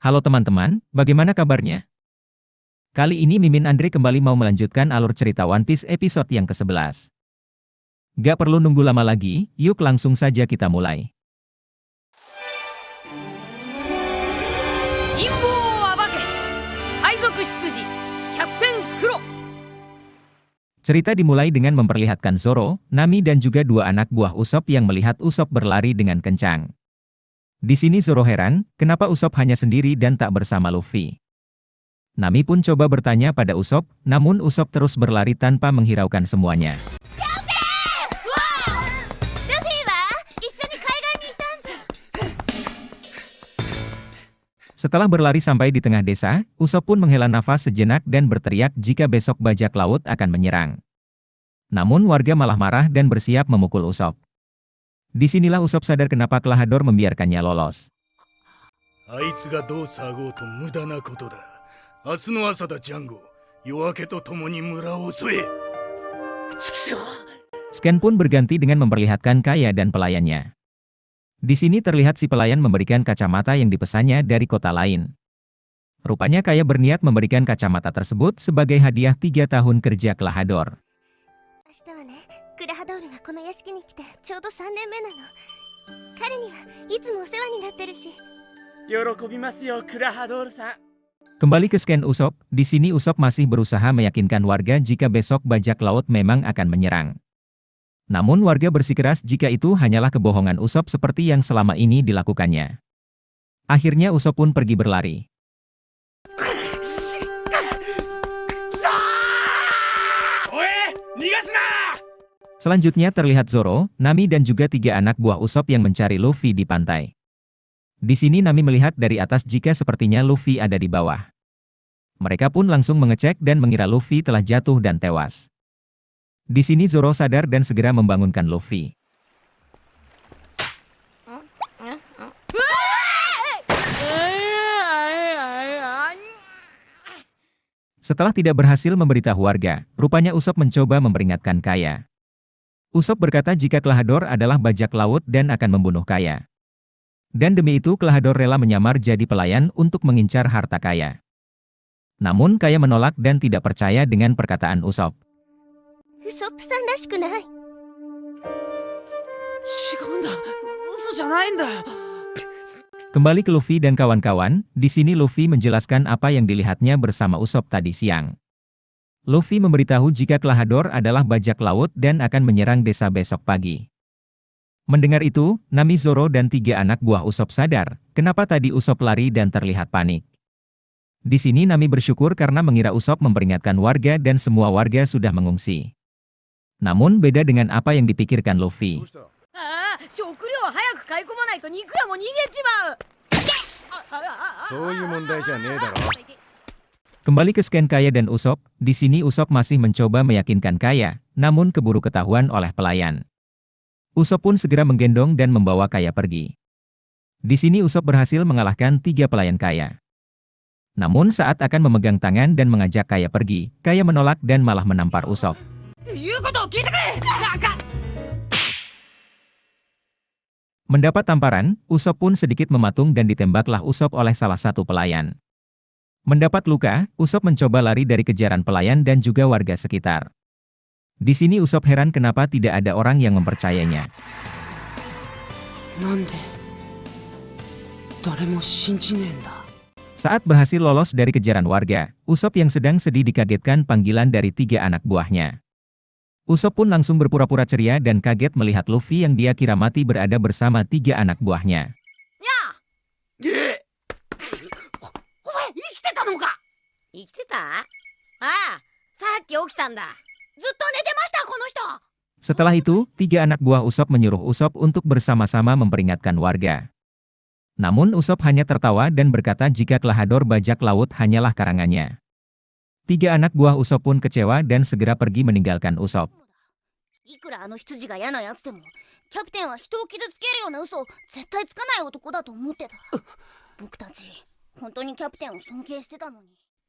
Halo teman-teman, bagaimana kabarnya? Kali ini Mimin Andre kembali mau melanjutkan alur cerita One Piece episode yang ke-11. Gak perlu nunggu lama lagi, yuk langsung saja kita mulai. Info Abake, Kaizoku Shitsuji, Kapten Kuro. Cerita dimulai dengan memperlihatkan Zoro, Nami dan juga dua anak buah Usopp yang melihat Usopp berlari dengan kencang. Di sini Zoro heran, kenapa Usopp hanya sendiri dan tak bersama Luffy. Nami pun coba bertanya pada Usopp, namun Usopp terus berlari tanpa menghiraukan semuanya. Setelah berlari sampai di tengah desa, Usopp pun menghela nafas sejenak dan berteriak jika besok bajak laut akan menyerang. Namun warga malah marah dan bersiap memukul Usopp. Disinilah Usopp sadar kenapa Klahadore membiarkannya lolos. Scan pun berganti dengan memperlihatkan Kaya dan pelayannya. Di sini terlihat si pelayan memberikan kacamata yang dipesannya dari kota lain. Rupanya Kaya berniat memberikan kacamata tersebut sebagai hadiah 3 tahun kerja Klahadore. Kembali ke Scan Usopp, di sini Usopp masih berusaha meyakinkan warga jika besok bajak laut memang akan menyerang. Namun warga bersikeras jika itu hanyalah kebohongan Usopp seperti yang selama ini dilakukannya. Akhirnya Usopp pun pergi berlari. Selanjutnya terlihat Zoro, Nami dan juga 3 anak buah Usopp yang mencari Luffy di pantai. Di sini Nami melihat dari atas jika sepertinya Luffy ada di bawah. Mereka pun langsung mengecek dan mengira Luffy telah jatuh dan tewas. Di sini Zoro sadar dan segera membangunkan Luffy. Setelah tidak berhasil memberitahu warga, rupanya Usopp mencoba memperingatkan Kaya. Usopp berkata jika Klahadore adalah bajak laut dan akan membunuh Kaya. Dan demi itu Klahadore rela menyamar jadi pelayan untuk mengincar harta Kaya. Namun Kaya menolak dan tidak percaya dengan perkataan Usopp. Kembali ke Luffy dan kawan-kawan, di sini Luffy menjelaskan apa yang dilihatnya bersama Usopp tadi siang. Luffy memberitahu jika Klahadore adalah bajak laut dan akan menyerang desa besok pagi. Mendengar itu, Nami, Zoro dan 3 anak buah Usopp sadar, kenapa tadi Usopp lari dan terlihat panik. Di sini Nami bersyukur karena mengira Usopp memperingatkan warga dan semua warga sudah mengungsi. Namun beda dengan apa yang dipikirkan Luffy. Kembali ke Scan Kaya dan Usopp, di sini Usopp masih mencoba meyakinkan Kaya, namun keburu ketahuan oleh pelayan. Usopp pun segera menggendong dan membawa Kaya pergi. Di sini Usopp berhasil mengalahkan 3 pelayan Kaya. Namun saat akan memegang tangan dan mengajak Kaya pergi, Kaya menolak dan malah menampar Usopp. Mendapat tamparan, Usopp pun sedikit mematung dan ditembaklah Usopp oleh salah satu pelayan. Mendapat luka, Usopp mencoba lari dari kejaran pelayan dan juga warga sekitar. Di sini Usopp heran kenapa tidak ada orang yang mempercayainya. Saat berhasil lolos dari kejaran warga, Usopp yang sedang sedih dikagetkan panggilan dari 3 anak buahnya. Usopp pun langsung berpura-pura ceria dan kaget melihat Luffy yang dia kira mati berada bersama 3 anak buahnya. Setelah itu, 3 anak buah Usopp menyuruh Usopp untuk bersama-sama memperingatkan warga. Namun Usopp hanya tertawa dan berkata jika Klahadore bajak laut hanyalah karangannya. 3 anak buah Usopp pun kecewa dan segera pergi meninggalkan Usopp.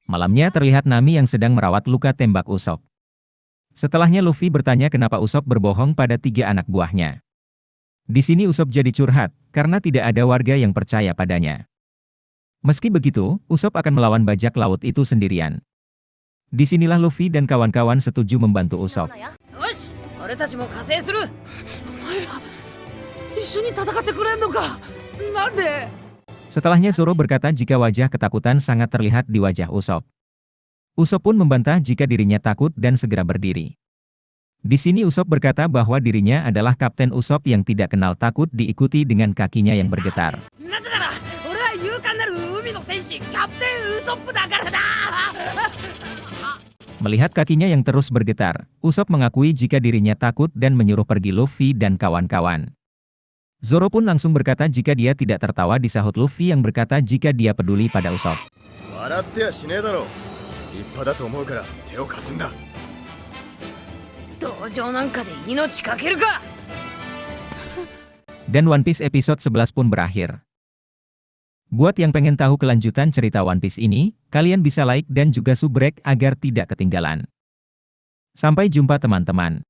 Malamnya terlihat Nami yang sedang merawat luka tembak Usopp. Setelahnya Luffy bertanya kenapa Usopp berbohong pada 3 anak buahnya. Di sini Usopp jadi curhat, karena tidak ada warga yang percaya padanya. Meski begitu, Usopp akan melawan bajak laut itu sendirian. Disinilah Luffy dan kawan-kawan setuju membantu Usopp. よし俺たちも加勢する。お前ら一緒に戦ってくれんのか。なんで。 Setelahnya Zoro berkata jika wajah ketakutan sangat terlihat di wajah Usopp. Usopp pun membantah jika dirinya takut dan segera berdiri. Di sini Usopp berkata bahwa dirinya adalah Kapten Usopp yang tidak kenal takut diikuti dengan kakinya yang bergetar. なぜなら俺は勇敢なる海の戦士キャプテンウソップだからだ。 Melihat kakinya yang terus bergetar, Usopp mengakui jika dirinya takut dan menyuruh pergi Luffy dan kawan-kawan. Zoro pun langsung berkata jika dia tidak tertawa disahut Luffy yang berkata jika dia peduli pada Usopp. 笑ってやしねえだろ。立派だと思うから手を貸すんだ。同情なんかで命かけるか。 Dan One Piece episode 11 pun berakhir. Buat yang pengen tahu kelanjutan cerita One Piece ini, kalian bisa like dan juga subrek agar tidak ketinggalan. Sampai jumpa teman-teman.